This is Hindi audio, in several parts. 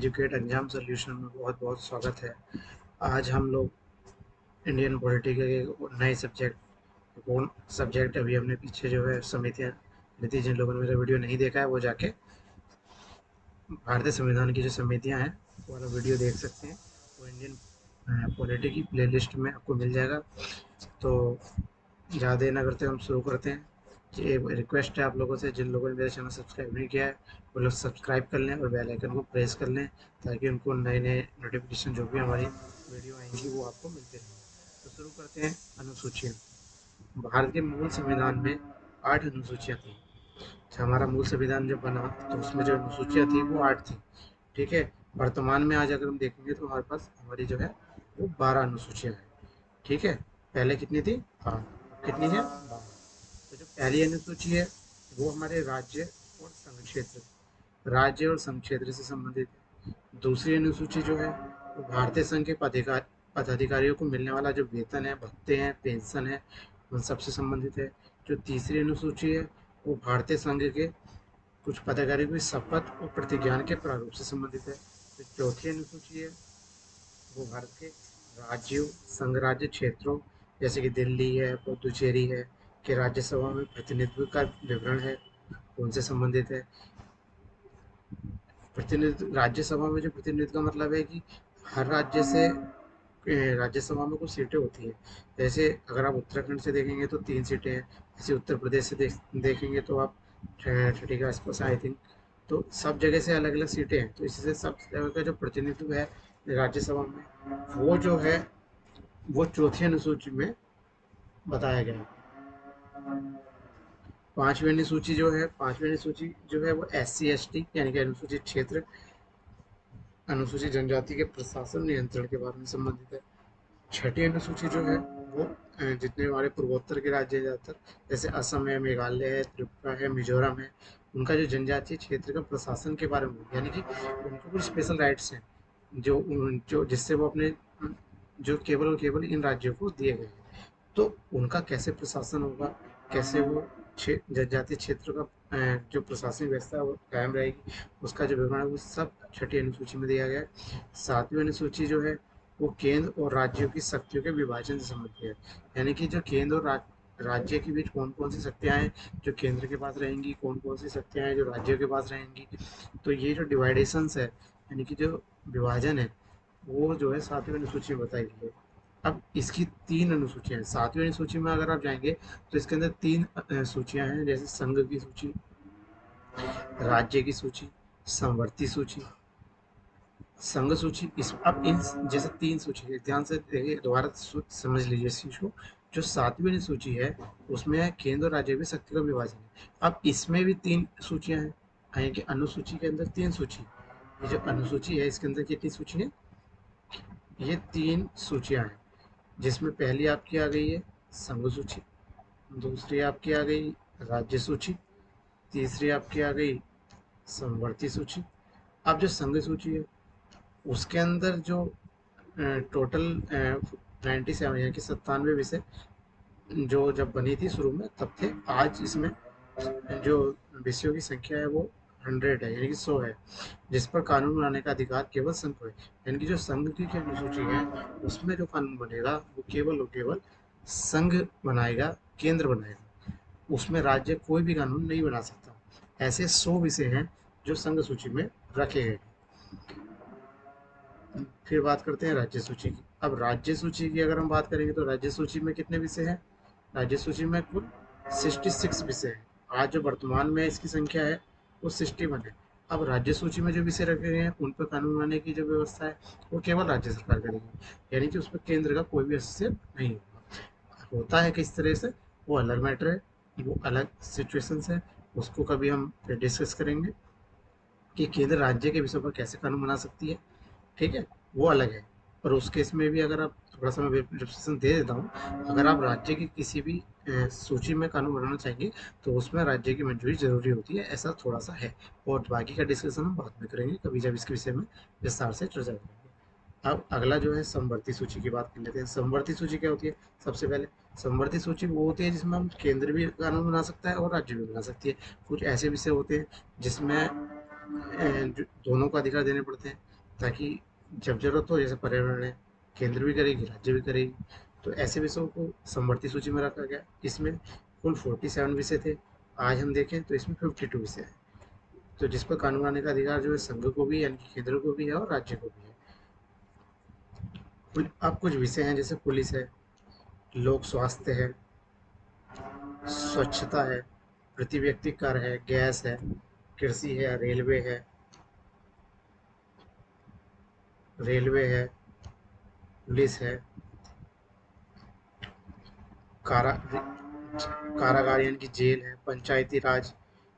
एजुकेट अंजाम सॉल्यूशन में बहुत बहुत स्वागत है। आज हम लोग इंडियन पॉलिटी के नए सब्जेक्ट कौन सब्जेक्ट अभी हमने पीछे जो है समितियाँ ली थी। जिन लोगों ने मेरा वीडियो नहीं देखा है वो जाके भारतीय संविधान की जो समितियाँ हैं वो वाला वीडियो देख सकते हैं। वो इंडियन पॉलिटी की प्लेलिस्ट में आपको मिल जाएगा। तो ज़्यादा देर ना करते हम शुरू करते हैं। एक रिक्वेस्ट है आप लोगों से, जिन लोगों ने मेरा चैनल सब्सक्राइब नहीं किया है वो लोग सब्सक्राइब कर लें और बेल आइकन को प्रेस कर लें, ताकि उनको नए नए नोटिफिकेशन जो भी हमारी वीडियो आएंगी वो आपको मिलते रहें। तो शुरू करते हैं। अनुसूचियाँ। भारत के मूल संविधान में 8 अनुसूचियाँ थी। हमारा मूल संविधान जब बना तो उसमें जो अनुसूचियाँ थी वो 8 थी। ठीक है। वर्तमान में आज अगर हम देखेंगे तो हमारे पास हमारी जो है वो 12 अनुसूचियाँ हैं। ठीक है। पहले कितनी थी? 8। कितनी है? 12। तो जो पहली अनुसूची है वो हमारे राज्य और संघ क्षेत्र संघ क्षेत्र से संबंधित है। दूसरी अनुसूची जो है वो भारतीय संघ के पदाधिकारियों को मिलने वाला जो वेतन है, भत्ते हैं, पेंशन है, उन सबसे संबंधित है। जो तीसरी अनुसूची है वो भारतीय संघ के कुछ पदाधिकारियों की शपथ और प्रतिज्ञान के प्रारूप से संबंधित है। जो चौथी अनुसूची है वो भारत के राज्यों, संघ राज्य क्षेत्रों जैसे कि दिल्ली है, पुडुचेरी है, के राज्यसभा में प्रतिनिधित्व का विवरण है, उनसे संबंधित है। प्रतिनिधित्व राज्यसभा में जो प्रतिनिधित्व का मतलब है कि हर राज्य से राज्यसभा में कुछ सीटें होती हैं। जैसे अगर आप उत्तराखंड से देखेंगे तो 3 सीटें हैं। जैसे उत्तर प्रदेश से देखेंगे तो आप 30 के आसपास आई थिंक। तो सब जगह से अलग अलग सीटें हैं, तो इसी से सब जगह का जो प्रतिनिधित्व है राज्यसभा में वो जो है वो चौथी अनुसूची में बताया गया है। पांचवी अनुसूची जो है वो SC ST यानी कि अनुसूचित क्षेत्र अनुसूचित जनजाति के प्रशासन नियंत्रण के बारे में संबंधित है। छठी अनुसूची जो है वो जितने हमारे पूर्वोत्तर के राज्य हैं ज़्यादातर, जैसे असम है, मेघालय है, त्रिपुरा है, मिजोरम है, उनका जो जनजातीय क्षेत्र का प्रशासन के बारे में, यानी कि उनको कुछ स्पेशल राइट्स हैं जो जिससे वो अपने जो केवल और केवल इन राज्यों को दिए गए हैं। तो उनका कैसे प्रशासन होगा, कैसे वो जनजातीय क्षेत्र का जो प्रशासनिक व्यवस्था है वो कायम रहेगी, उसका जो विवरण है वो सब छठी अनुसूची में दिया गया है। सातवीं अनुसूची जो है वो केंद्र और राज्यों की शक्तियों के विभाजन से संबंधित है। यानी कि जो केंद्र और राज्य के बीच कौन कौन सी शक्तियाँ हैं जो केंद्र के पास रहेंगी, कौन कौन सी शक्तियाँ हैं जो राज्यों के पास रहेंगी। तो ये जो डिवाइडेशंस है, यानी कि जो विभाजन है, वो जो है सातवीं अनुसूची में बताई गई है। अब इसकी 3 अनुसूचियाँ हैं। सातवीं अनुसूची में अगर आप जाएंगे तो इसके अंदर 3 सूचियाँ हैं, जैसे संघ की सूची, राज्य की सूची, समवर्ती सूची, संघ सूची। इस अब इन जैसे 3 सूची है, ध्यान से देखिए, दोबारा समझ लीजिए इस चीज को। जो सातवीं सूची है उसमें है केंद्र और राज्य में शक्ति का विभाजन है। अब इसमें भी 3 सूचियां हैं, यानी कि अनुसूची के अंदर 3 सूची। ये जो अनुसूची है इसके अंदर कितनी सूची है? ये 3 सूचियां हैं, जिसमें पहली आपकी आ गई है संघ सूची, दूसरी आपकी आ गई राज्य सूची, तीसरी आपकी आ गई समवर्ती सूची। अब जो संघ सूची है उसके अंदर जो टोटल 97 यानी कि 97 विषय जो जब बनी थी शुरू में तब थे। आज इसमें जो विषयों की संख्या है वो 100 है, यानी कि 100 है, जिस पर कानून बनाने का अधिकार केवल संघ को है। यानी कि जो संघ की जो अनुसूची है उसमें जो कानून बनेगा वो केवल और केवल संघ बनाएगा, केंद्र बनाएगा। उसमें राज्य कोई भी कानून नहीं बना सकता। ऐसे 100 विषय हैं जो संघ सूची में रखे गए। फिर बात करते हैं राज्य सूची की। अब राज्य सूची की अगर हम बात करेंगे तो राज्य सूची में कितने विषय हैं? राज्य सूची में कुल 66 विषय हैं। आज जो वर्तमान में इसकी संख्या है वो 61 है। अब राज्य सूची में जो विषय रखे गए हैं उन पर कानून बनाने की जो व्यवस्था है वो केवल राज्य सरकार करेगी, यानी कि उस पर केंद्र का कोई भी हस्तक्षेप नहीं होगा। होता है किस तरह से वो अलग मैटर है, वो अलग सिचुएशंस है, उसको कभी हम डिस्कस करेंगे कि केंद्र राज्य के विषय पर कैसे कानून बना सकती है। ठीक है, वो अलग है। और उस केस में भी अगर आप थोड़ा सा मैं डिस्क्रिप्शन दे देता हूँ, अगर आप राज्य की किसी भी सूची में कानून बनाना चाहेंगे तो उसमें राज्य की मंजूरी जरूरी होती है, ऐसा थोड़ा सा है। और बाकी का डिस्कशन हम बाद में करेंगे कभी जब इसके विषय में विस्तार से चर्चा करेंगे। अब अगला जो है समवर्ती सूची की बात कर लेते हैं। समवर्ती सूची क्या होती है? सबसे पहले समवर्ती सूची वो होती है जिसमें हम केंद्र भी कानून बना सकता है और राज्य भी बना सकती है। कुछ ऐसे विषय होते हैं जिसमें दोनों को अधिकार देने पड़ते हैं। ताकि जब जरूरत हो, जैसे पर्यावरण है, केंद्र भी करेगी, राज्य भी करेगी, तो ऐसे विषयों को समवर्ती सूची में रखा गया। इसमें कुल 47 विषय थे, आज हम देखें तो इसमें 52 विषय है। तो जिस पर कानून बनाने का अधिकार जो है संघ को भी, यानी कि केंद्र को भी है, और राज्य को भी है। अब कुछ विषय हैं, जैसे पुलिस है, लोक स्वास्थ्य है, स्वच्छता है, प्रति व्यक्ति कर है, गैस है, कृषि है, रेलवे है, पुलिस है, कारा कारागार यानी कि जेल है, पंचायती राज,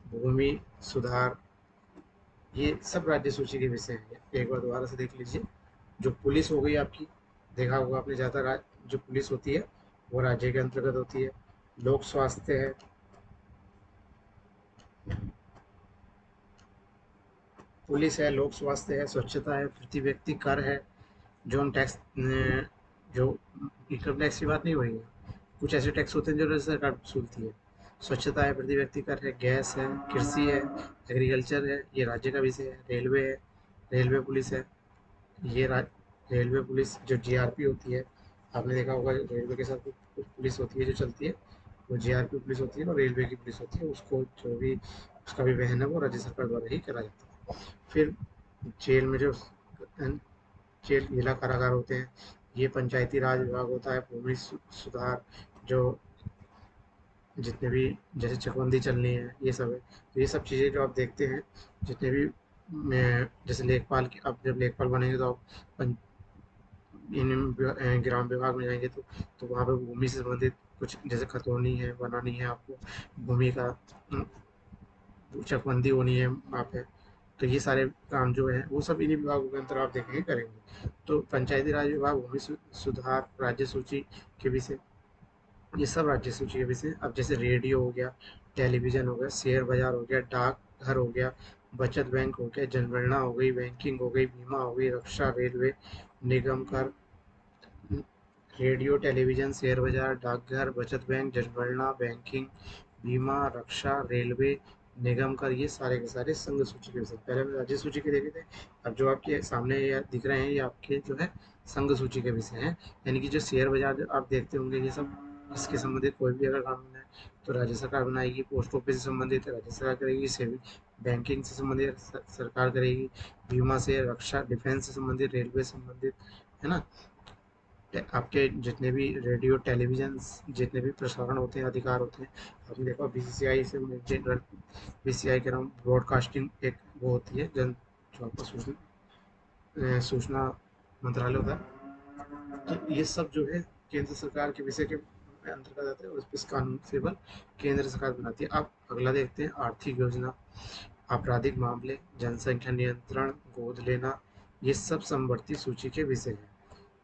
भूमि सुधार, ये सब राज्य सूची के विषय हैं। एक बार दोबारा से देख लीजिए। जो पुलिस हो गई आपकी, देखा होगा आपने, ज़्यादा जो पुलिस होती है वो राज्य के अंतर्गत होती है। लोक स्वास्थ्य है, पुलिस है, लोक स्वास्थ्य है, स्वच्छता है, प्रति व्यक्ति कर है, जो हम टैक्स, जो इनकम टैक्स की बात नहीं हो रही है, कुछ ऐसे टैक्स होते हैं जो राज्य सरकार वसूलती है। स्वच्छता है, प्रति व्यक्ति कर है, गैस है, कृषि है, एग्रीकल्चर है, ये राज्य का विषय है। रेलवे है, रेलवे पुलिस है, ये रेलवे पुलिस जो जीआरपी होती है, आपने देखा होगा रेलवे के साथ कुछ पुलिस होती है जो चलती है, वो जीआरपी पुलिस होती है, और रेलवे की पुलिस होती है, उसको जो भी उसका भी वहन है वो राज्य सरकार द्वारा ही करा जाता है। फिर जेल में जो जेल जिला कारागार होते हैं, ये पंचायती राज विभाग होता है, भूमि सुधार, जो जितने भी जैसे चकबंदी चलनी है, ये सब है। तो ये सब चीज़ें जो आप देखते हैं, जितने भी जैसे लेखपाल की, अब जब लेखपाल बनेंगे तो आप इन ग्राम विभाग में जाएंगे तो वहाँ पे भूमि से संबंधित कुछ जैसे खतौनी है, बनानी है, आपको भूमि का चकबंदी होनी है वहाँ पे। तो ये सारे काम जो है वो सब इन्हीं विभागों के अंतर आप देखेंगे करेंगे। तो पंचायती राज विभाग, भूमि सुधार, राज्य सूची के विषय, ये सब राज्य सूची के विषय। अब जैसे रेडियो हो गया, टेलीविजन हो गया, शेयर बाजार हो गया, डाक घर हो गया, बचत बैंक हो गया, जनगणना हो गई, बैंकिंग हो गई, बीमा हो गई, रक्षा, रेलवे, निगम कर, रेडियो, टेलीविजन, शेयर बाजार, डाकघर, बचत बैंक, जनगणना, बैंकिंग, बीमा, रक्षा, रेलवे, निगम कर, ये सारे के सारे संघ सूची के विषय। पहले हमने राज्य सूची के देखे थे, अब जो आपके सामने ये दिख रहे हैं, ये आपके जो है संघ सूची के विषय हैं। यानी कि जो शेयर बाजार जो आप देखते होंगे, ये सब इसके संबंधित कोई भी अगर कानून है तो राज्य सरकार बनाएगी। पोस्ट ऑफिस से संबंधित है राज्य सरकार करेगी, सेविंग बैंकिंग से संबंधित सरकार करेगी, बीमा से, रक्षा डिफेंस से संबंधित, रेलवे से संबंधित, है ना। आपके जितने भी रेडियो टेलीविजन, जितने भी प्रसारण होते हैं, अधिकार होते हैं, आपने देखा बीसीसीआई से, बीसीसीआई के नाम ब्रॉडकास्टिंग एक वो होती है, जन जो आपका सूचना मंत्रालय होता है। तो ये सब जो है केंद्र सरकार के विषय के अंतर्गत आते हैं, और इस कानून केवल केंद्र सरकार बनाती है। अब अगला देखते हैं, आर्थिक योजना, आपराधिक मामले, जनसंख्या नियंत्रण, गोद लेना, ये सब समवर्ती सूची के विषय हैं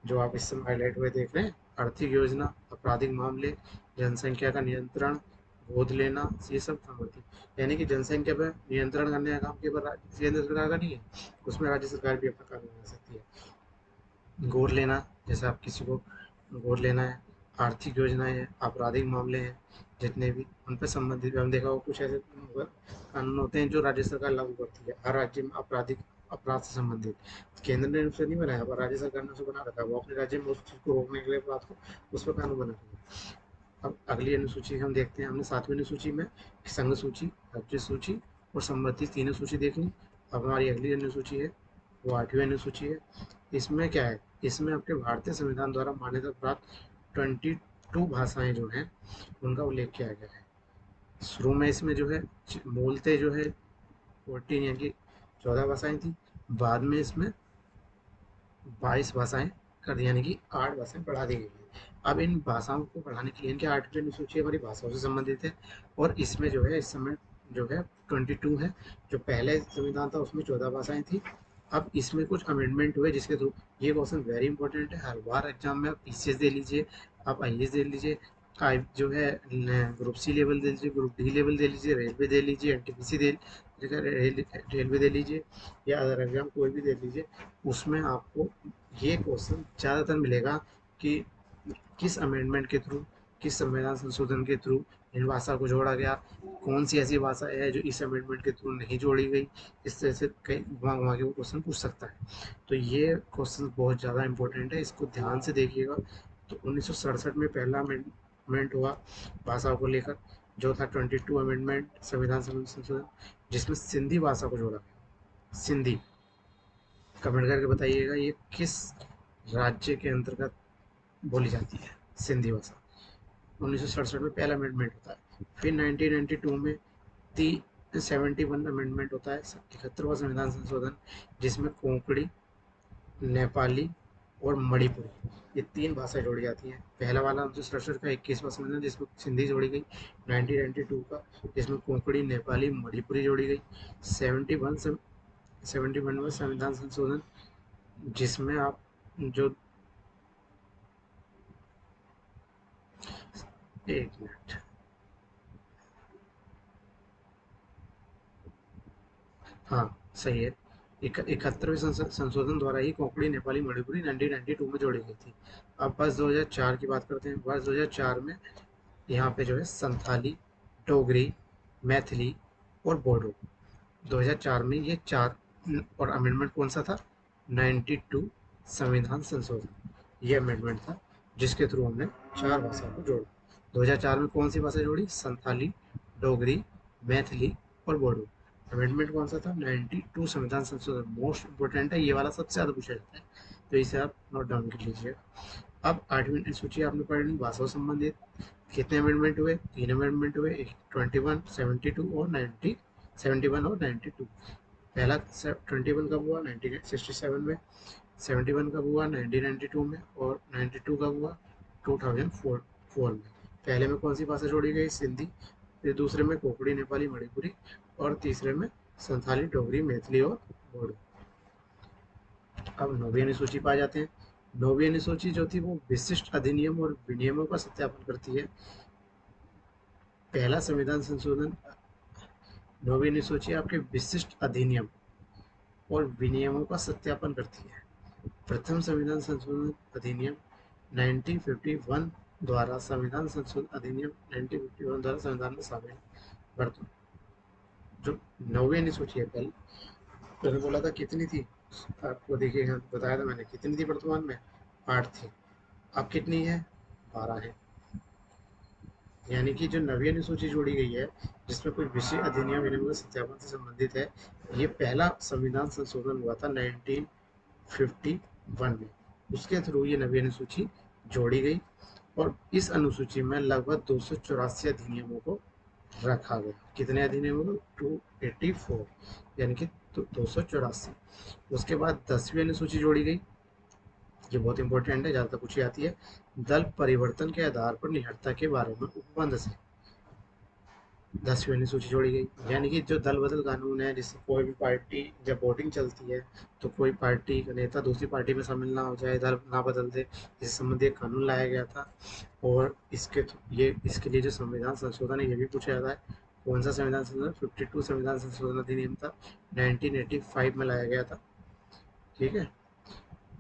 जो आप इस समय हाईलाइट हुए देख रहे हैं। आर्थिक योजना, आपराधिक मामले, जनसंख्या का नियंत्रण, गोद लेना, ये सब समवर्ती, यानी कि जनसंख्या पर नियंत्रण करने का काम केवल केंद्र सरकार का नहीं है, उसमें राज्य सरकार भी अपना कानून बना सकती है। गोद लेना, जैसे आप किसी को गोद लेना है, आर्थिक योजनाएं हैं, आपराधिक मामले हैं, जितने भी उन पर संबंधित, हम देखा हो कुछ ऐसे कानून होते हैं जो राज्य सरकार लागू करती है हर राज्य में, आपराधिक अपराध से संबंधित। केंद्र ने उसे नहीं बनाया, पर राज्य सरकार ने उसे बना रखा है, वो अपने राज्य में उस चीज़ को रोकने के लिए अपराध को, उस पर कानून बना रही है। अब अगली अनुसूची हम देखते हैं, हमने 7वीं अनुसूची में संघ सूची, राज्य सूची और संबंधित तीनों सूची देख ली। अब हमारी अगली अनुसूची है वो 8वीं अनुसूची है। इसमें क्या है, इसमें आपके भारतीय संविधान द्वारा मान्यता प्राप्त 22 भाषाएं जो हैं उनका उल्लेख किया गया है। शुरू में इसमें जो है मूलतः जो है 14 यानी कि 14 भाषाएं थी, बाद में इसमें 22 भाषाएं कर दी, यानी कि 8 भाषाएं बढ़ा दी गई हैं। अब इन भाषाओं को बढ़ाने के लिए, इनकी 8वीं अनुसूची हमारी भाषाओं से संबंधित है, और इसमें जो है इस समय जो है 22 है। जो पहले संविधान था उसमें 14 भाषाएं थी। अब इसमें कुछ अमेंडमेंट हुए जिसके थ्रू, ये क्वेश्चन वेरी इंपॉर्टेंट है, हर बार एग्जाम में आप पीसीएस दे लीजिए, आप आईएएस दे लीजिए, जो है ग्रुप सी लेवल दे लीजिए, ग्रुप डी लेवल दे लीजिए, रेलवे दे लीजिए, एनटीपीसी दे रेलवे दे लीजिए, या अदर एग्जाम कोई भी दे लीजिए, उसमें आपको ये क्वेश्चन ज़्यादातर मिलेगा कि किस अमेंडमेंट के थ्रू, किस संविधान संशोधन के थ्रू इन भाषा को जोड़ा गया, कौन सी ऐसी भाषा है जो इस अमेंडमेंट के थ्रू नहीं जोड़ी गई, इस तरह से कई घुमा घुमा के वो क्वेश्चन पूछ सकता है। तो ये क्वेश्चन बहुत ज़्यादा इंपॉर्टेंट है, इसको ध्यान से देखिएगा। तो 1967 में पहला अमेंडमेंट हुआ भाषाओं को लेकर, जो था 22 अमेंडमेंट संविधान संशोधन, जिसमें सिंधी भाषा को जोड़ा गया। सिंधी, कमेंट करके बताइएगा ये किस राज्य के अंतर्गत बोली जाती है सिंधी भाषा। 1967 में पहला अमेंडमेंट होता है। फिर 1992 में 71 अमेंडमेंट होता है, 71वां संविधान संशोधन, जिसमें कोंकणी, नेपाली और मणिपुरी, ये 3 भाषाएं जोड़ी जाती हैं। पहला वाला 1967 का 21वां संविधान, जिसमें सिंधी जोड़ी गई। 1992 का, जिसमें कोंकणी, नेपाली, मणिपुरी जोड़ी गई। 71 में संविधान संशोधन, जिसमें आप जो, एक मिनट, हाँ सही है, 71वें संशोधन द्वारा ही कोंकणी, नेपाली, मणिपुरी 1992 में जोड़ी गई थी। अब वर्ष 2004 की बात करते हैं। वर्ष 2004 में यहाँ पे जो है संथाली, डोगरी, मैथिली और बोडो, 2004 में ये 4, और अमेंडमेंट कौन सा था, 92 संविधान संशोधन, ये अमेंडमेंट था जिसके थ्रू हमने 4 भाषाओं को जोड़ा। 2004 में कौन सी भाषा जोड़ी, संथाली, डोगरी, मैथिली और बोडो। अमेंडमेंट कौन सा था, 92 संविधान संशोधन। मोस्ट इंपोर्टेंट है, ये वाला सबसे ज़्यादा पूछा जाता है, तो इसे आप नोट डाउन कर लीजिएगा। अब 8वीं सूची आपने पढ़ ली भाषाओं संबंधित। कितने अमेंडमेंट हुए, 3 अमेंडमेंट हुए, 21, 72 और 90, 71 और 92। पहला 21 कब हुआ, 1967 में। 71 कब हुआ, 1992 में। और 92 कब हुआ, 2004 में। पहले में कौन सी भाषा जोड़ी गई, सिंधी। फिर दूसरे में कोंकणी, नेपाली, मणिपुरी। और तीसरे में संथाली, डोगरी, मैथिली और बोडो। अब 9वीं अनुसूची पर आ जाते हैं। 9वीं अनुसूची जो थी वो विशिष्ट अधिनियम और विनियमों का सत्यापन करती है। पहला संविधान संशोधन, 9वीं अनुसूची आपके विशिष्ट अधिनियम और विनियमों का सत्यापन करती है। प्रथम संविधान संशोधन अधिनियम 1951 द्वारा संविधान संशोधन अधिनियम 1951 द्वारा संविधान में शामिल। जो 9वीं अनुसूची है, पहले मैंने बोला था कितनी थी, आपको देखिए यहाँ बताया था मैंने कितनी थी, वर्तमान में 8 थी। अब कितनी है, 12 है। यानी कि जो 9वीं अनुसूची जोड़ी गई है, जिसमें कुछ विषय अधिनियम विनियम के सत्यापन से संबंधित है, ये पहला संविधान संशोधन हुआ था 1951 में। उसके थ्रू ये 9वीं अनुसूची जोड़ी गई, और इस अनुसूची में लगभग 284 अधिनियमों को रखा गया। कितने अधिनियमों को, 284, यानी कि 284। उसके बाद 10वीं अनुसूची जोड़ी गई, ये बहुत इंपॉर्टेंट है, ज़्यादातर पूछी जाती है। दल परिवर्तन के आधार पर निहत्था के बारे में उपबंध से 10वीं अनुसूची जोड़ी गई। यानी कि जो दल बदल कानून है, जिससे कोई भी पार्टी जब वोटिंग चलती है तो कोई पार्टी का नेता दूसरी पार्टी में शामिल ना हो जाए, दल ना बदल दे, इस संबंधी एक कानून लाया गया था। और इसके लिए जो संविधान संशोधन है, ये भी पूछा जाता है। कौन सा संविधान संशोधन, 52 संविधान संशोधन अधिनियम था, 1985 में लाया गया था। ठीक है,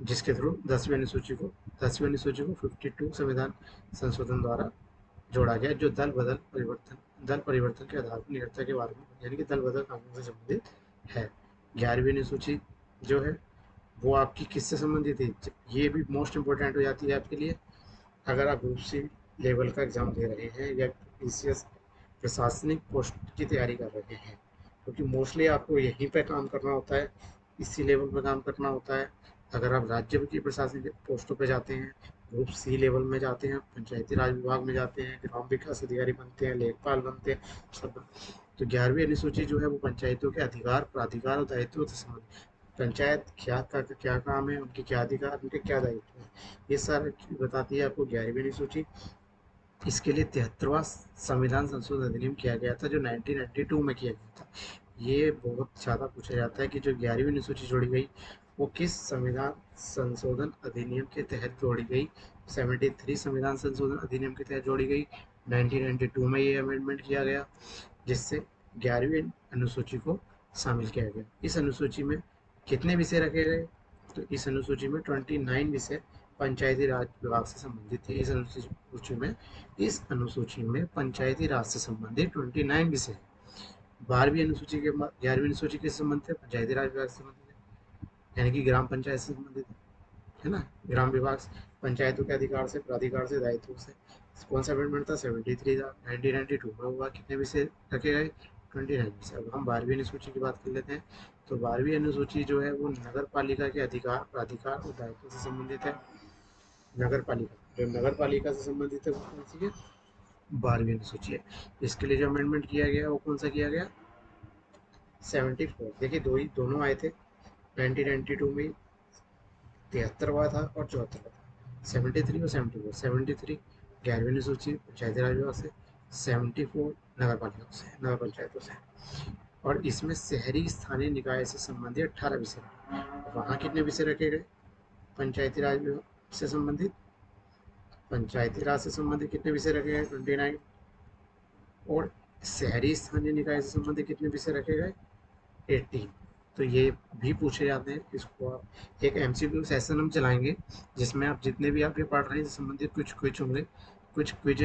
जिसके थ्रू 10वीं अनुसूची को 52 संविधान संशोधन द्वारा जोड़ा गया, जो दल परिवर्तन के आधार पर निरंतरता के बारे में, यानी कि दल बदल कानून से संबंधित है। 11वीं अनुसूची जो है वो आपकी किससे संबंधित है, ये भी मोस्ट इंपॉर्टेंट हो जाती है आपके लिए, अगर आप ग्रुप सी लेवल का एग्जाम दे रहे हैं या पीसीएस प्रशासनिक पोस्ट की तैयारी कर रहे हैं, क्योंकि मोस्टली आपको यहीं पे काम करना होता है, इसी लेवल पे काम करना होता है। अगर आप राज्य की प्रशासनिक पोस्टों पे जाते हैं, ग्रुप सी लेवल में जाते हैं, पंचायती राज विभाग में जाते हैं, ग्राम विकास अधिकारी बनते हैं, लेखपाल बनते हैं, सब। तो 11वीं अनुसूची जो है वो पंचायतों के अधिकार, प्राधिकार और दायित्व से संबंधित, पंचायत क्या काम है, उनके क्या अधिकार, उनके क्या दायित्व है, ये सारा चीज़ बताती है आपको 11वीं अनुसूची। इसके लिए 73वां संविधान संशोधन अधिनियम किया गया था, जो 1992 में किया गया था। ये बहुत ज़्यादा पूछा जाता है कि जो 11वीं अनुसूची जोड़ी गई वो किस संविधान संशोधन अधिनियम के तहत जोड़ी गई। 73 संविधान संशोधन अधिनियम के तहत जोड़ी गई। 1992 में ये अमेंडमेंट किया गया, जिससे 11वीं अनुसूची को शामिल किया गया। इस अनुसूची में कितने विषय रखे गए, तो इस अनुसूची में 29 विषय पंचायती राज विभाग से संबंधित थे। इस अनुसूची में पंचायती राज से संबंधित 29 विषय हैं। 11वीं अनुसूची के संबंधित है, पंचायती राज विभाग से संबंधित है, यानी कि ग्राम पंचायत से संबंधित है ना। ग्राम विभाग पंचायतों के अधिकार से, प्राधिकार से, दायित्व से। कौन सा अमेंडमेंट था? 73 था, 1992 में हुआ। कितने विषय रखे गए? 29 विषय। अब हम 12वीं अनुसूची की बात कर लेते हैं। तो 12वीं अनुसूची जो है वो नगर पालिका के अधिकार, प्राधिकार और दायित्व से संबंधित है। नगर पालिका, जो नगर पालिका से संबंधित है वो कौन सी है? 12वीं अनुसूची है। इसके लिए जो अमेंडमेंट किया गया वो कौन सा किया गया? 74। देखिए दोनों आए थे 1992 में। 73वां था और 74वां था। 73 और 74। 73 11वीं अनुसूची पंचायती राज विभाग से, 74 नगर पालिका से, नगर पंचायतों से। और इसमें शहरी स्थानीय निकाय से संबंधित 18 विषय। वहाँ कितने विषय रखे गए? पंचायती राज विभाग से संबंधित, पंचायती राज से संबंधित कितने विषय रखे गए? 29। और शहरी स्थानीय निकाय से संबंधित कितने विषय रखे गए? 18। तो ये भी पूछे जाते हैं। इसको आप एक एमसीक्यू सेशन हम चलाएंगे, जिसमें आप जितने भी आप ये पढ़ रहे हैं संबंधित कुछ क्विज होंगे, कुछ क्विज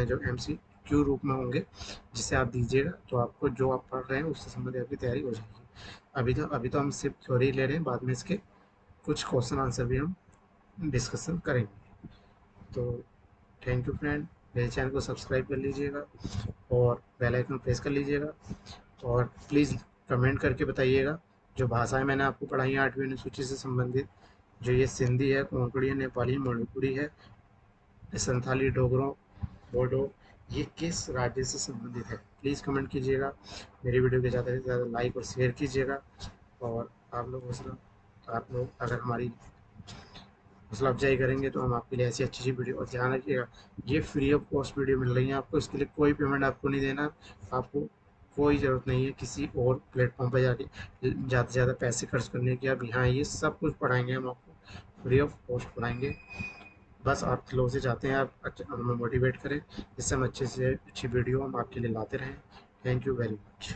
जो एमसीक्यू रूप में होंगे, जिसे आप दीजिएगा तो आपको जो आप पढ़ रहे हैं उससे संबंधित आपकी तैयारी हो जाएगी। अभी तो हम सिर्फ थ्योरी ले रहे हैं, बाद में इसके कुछ क्वेश्चन आंसर भी हम डिस्कशन करेंगे। तो थैंक यू फ्रेंड, मेरे चैनल को सब्सक्राइब कर लीजिएगा और बेल आइकन प्रेस कर लीजिएगा। और प्लीज़ कमेंट करके बताइएगा जो भाषाएं मैंने आपको पढ़ाई हैं 8वीं अनुसूची से संबंधित, जो ये सिंधी है, कोंकणी है, नेपाली, मणिपुरी है, संथाली, डोगरों, बोडो, ये किस राज्य से संबंधित है। प्लीज़ कमेंट कीजिएगा। मेरी वीडियो को ज़्यादा से ज़्यादा लाइक और शेयर कीजिएगा। और आप लोग अगर हमारी हौसला अफजाई करेंगे तो हम आपके लिए ऐसी अच्छी वीडियो। और ध्यान रखिएगा, ये फ्री ऑफ कॉस्ट वीडियो मिल रही है आपको, इसके लिए कोई पेमेंट आपको नहीं देना। आपको कोई ज़रूरत नहीं है किसी और प्लेटफॉर्म पर जाके ज़्यादा से ज़्यादा पैसे खर्च करने की। अब यहाँ ये सब कुछ पढ़ाएंगे हम आपको, फ्री ऑफ कॉस्ट पढ़ाएंगे। बस आप लोगों से चाहते हैं आप हमें मोटिवेट करें, जिससे हम अच्छे से अच्छी वीडियो हम आपके लिए लाते रहें। Thank you very much.